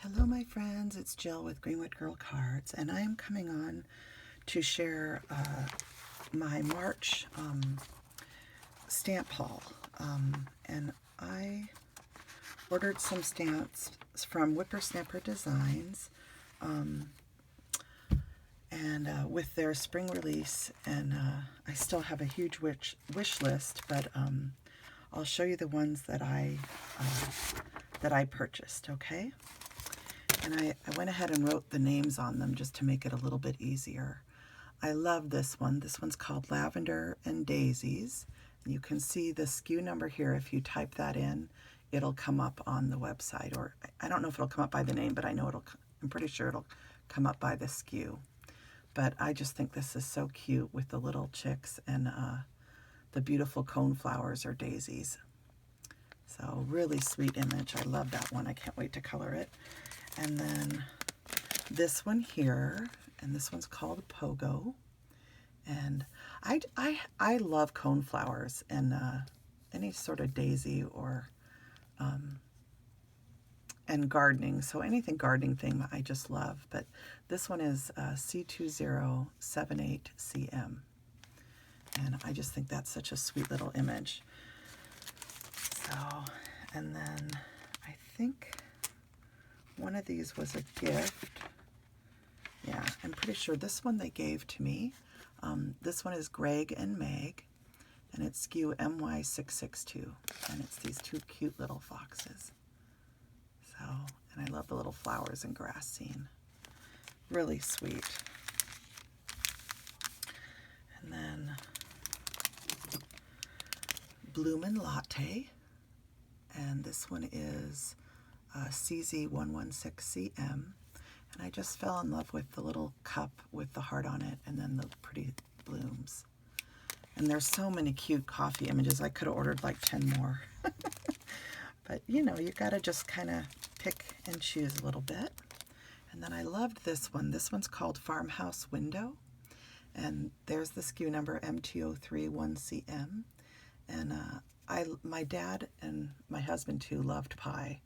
Hello my friends, it's Jill with Greenwood Girl Cards, and I am coming on to share my March stamp haul. And I ordered some stamps from Whippersnapper Designs and with their spring release, and I still have a huge wish list, but I'll show you the ones that I purchased, okay? And I went ahead and wrote the names on them just to make it a little bit easier. I love this one. This one's called Lavender and Daisies. And you can see the SKU number here. If you type that in, it'll come up on the website. Or I don't know if it'll come up by the name, but I know I'm pretty sure it'll come up by the SKU. But I just think this is so cute with the little chicks and the beautiful cone flowers or daisies. So really sweet image. I love that one. I can't wait to color it. And then this one here, and this one's called Pogo. And I love cone flowers and any sort of daisy or and gardening. So anything gardening thing I just love. But this one is C2078CM. And I just think that's such a sweet little image. So, and then I think one of these was a gift. Yeah, I'm pretty sure this one they gave to me. This one is Greg and Meg, and it's SKU MY662, and it's these two cute little foxes. So, and I love the little flowers and grass scene. Really sweet. And then Bloomin' Latte, and this one is CZ116CM, and I just fell in love with the little cup with the heart on it and then the pretty blooms. And there's so many cute coffee images. I could have ordered like 10 more. But you know, you gotta just kind of pick and choose a little bit. And then I loved this one. This one's called Farmhouse Window, and there's the SKU number MT031CM. And my dad and my husband too loved pie,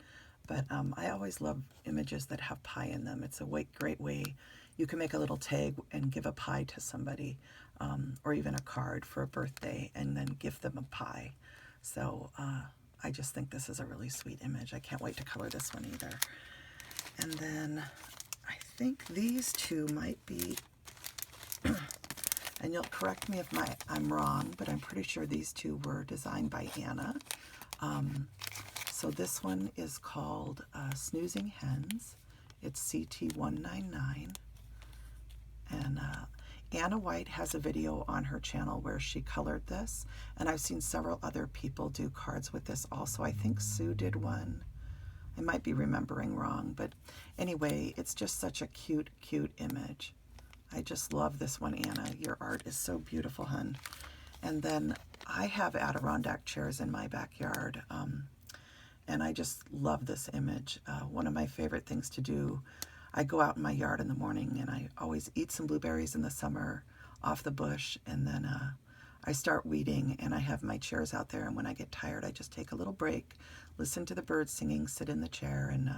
but I always love images that have pie in them. It's a great way you can make a little tag and give a pie to somebody, or even a card for a birthday, and then give them a pie. So I just think this is a really sweet image. I can't wait to color this one either. And then I think these two might be and you'll correct me if I'm wrong, but I'm pretty sure these two were designed by Anna. So this one is called Snoozing Hens. It's CT199. And Anna White has a video on her channel where she colored this. And I've seen several other people do cards with this also. I think Sue did one. I might be remembering wrong, but anyway, it's just such a cute, cute image. I just love this one, Anna. Your art is so beautiful, hun. And then I have Adirondack chairs in my backyard, and I just love this image. One of my favorite things to do, I go out in my yard in the morning, and I always eat some blueberries in the summer off the bush, and then I start weeding, and I have my chairs out there, and when I get tired, I just take a little break, listen to the birds singing, sit in the chair, and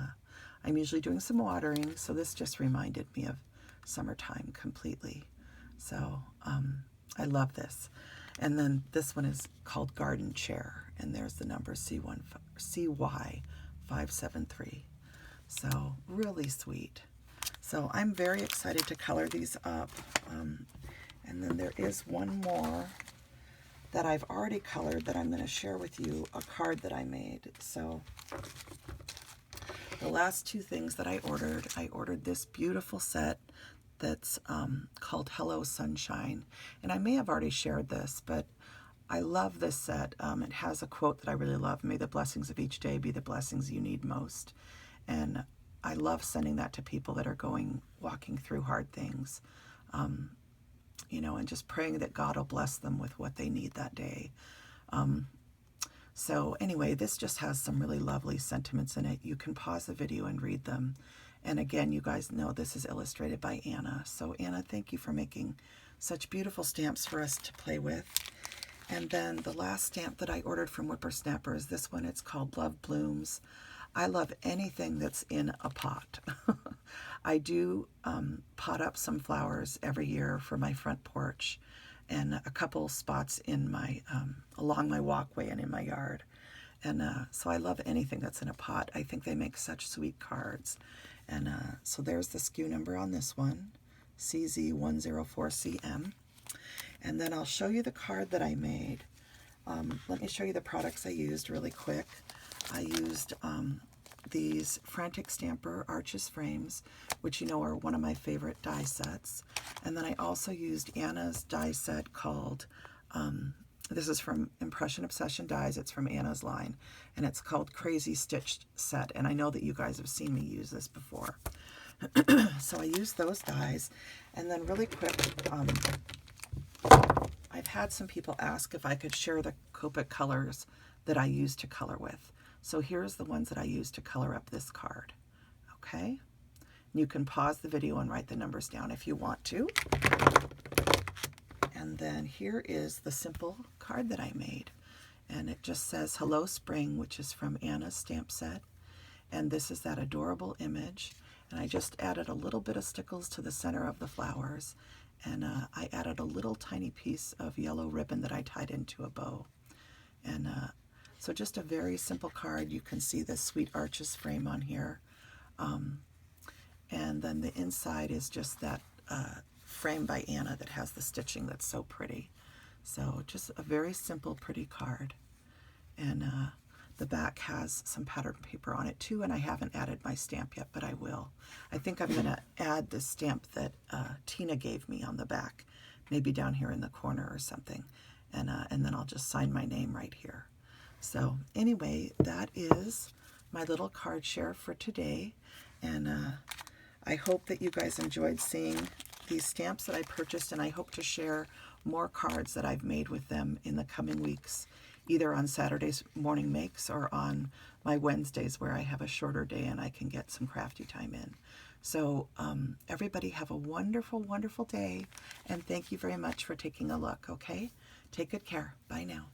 I'm usually doing some watering, so this just reminded me of summertime completely. So I love this. And then this one is called Garden Chair, and there's the number CY573. So really sweet. So I'm very excited to color these up. And then there is one more that I've already colored that I'm going to share with you, a card that I made. So the last two things that I ordered this beautiful set that's called Hello Sunshine. And I may have already shared this, but I love this set. It has a quote that I really love: "May the blessings of each day be the blessings you need most." And I love sending that to people that are walking through hard things, you know, and just praying that God will bless them with what they need that day. So anyway, this just has some really lovely sentiments in it. You can pause the video and read them. And again, you guys know this is illustrated by Anna. So Anna, thank you for making such beautiful stamps for us to play with. And then the last stamp that I ordered from Whippersnappers, this one, it's called Love Blooms. I love anything that's in a pot. I do pot up some flowers every year for my front porch and a couple spots in my along my walkway and in my yard. And so I love anything that's in a pot. I think they make such sweet cards. And so there's the SKU number on this one, CZ104CM. And then I'll show you the card that I made. Let me show you the products I used really quick. I used these Frantic Stamper Arches frames, which you know are one of my favorite die sets. And then I also used Anna's die set called, this is from Impression Obsession Dies, it's from Anna's line, and it's called Crazy Stitched Set, and I know that you guys have seen me use this before. So I used those dies, and then really quick, I've had some people ask if I could share the Copic colors that I use to color with. So here's the ones that I use to color up this card, okay? You can pause the video and write the numbers down if you want to. And then here is the simple card that I made. And it just says, Hello Spring, which is from Anna's stamp set. And this is that adorable image. And I just added a little bit of stickles to the center of the flowers. And I added a little tiny piece of yellow ribbon that I tied into a bow. And so just a very simple card. You can see the Sweet Arches frame on here. And then the inside is just that frame by Anna that has the stitching that's so pretty. So just a very simple, pretty card. And the back has some pattern paper on it too, and I haven't added my stamp yet, but I will. I think I'm going to add the stamp that Tina gave me on the back, maybe down here in the corner or something. And then I'll just sign my name right here. So anyway, that is my little card share for today. And I hope that you guys enjoyed seeing these stamps that I purchased, and I hope to share more cards that I've made with them in the coming weeks, either on Saturday's morning makes or on my Wednesdays where I have a shorter day and I can get some crafty time in. So everybody have a wonderful, wonderful day, and thank you very much for taking a look, okay? Take good care. Bye now.